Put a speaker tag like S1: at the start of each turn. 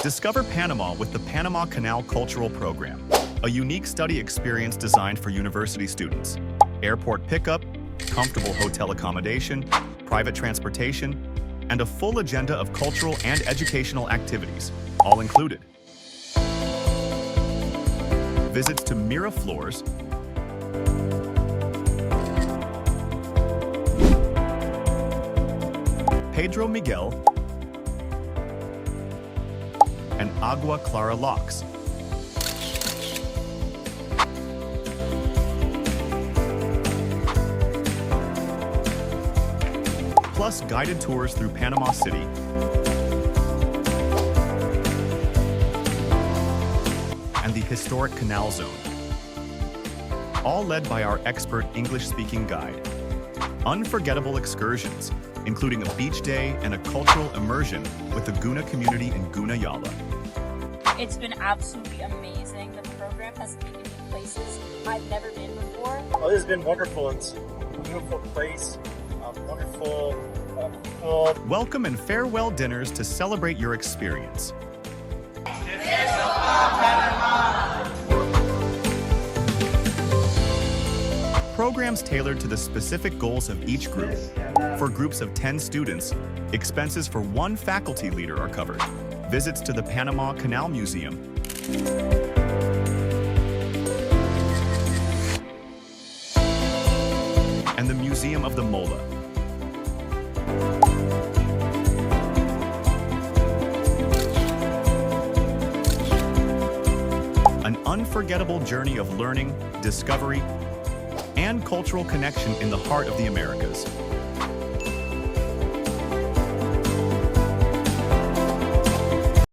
S1: Discover Panama with the Panama Canal Cultural Program, a unique study experience designed for university students. Airport pickup, comfortable hotel accommodation, private transportation, and a full agenda of cultural and educational activities, all included. Visits to Miraflores, Pedro Miguel, and Agua Clara locks. Plus guided tours through Panama City. And the historic Canal Zone. All led by our expert English-speaking guide. Unforgettable excursions, including a beach day and a cultural immersion with the Guna community in Guna Yala.
S2: It's been absolutely amazing. The program has taken me places I've never been before.
S3: Oh, this has been wonderful. It's a beautiful place, wonderful people.
S1: Welcome and farewell dinners to celebrate your experience. Programs tailored to the specific goals of each group. For groups of 10 students, expenses for one faculty leader are covered. Visits to the Panama Canal Museum. And the Museum of the Mola. An unforgettable journey of learning, discovery, and cultural connection in the heart of the Americas.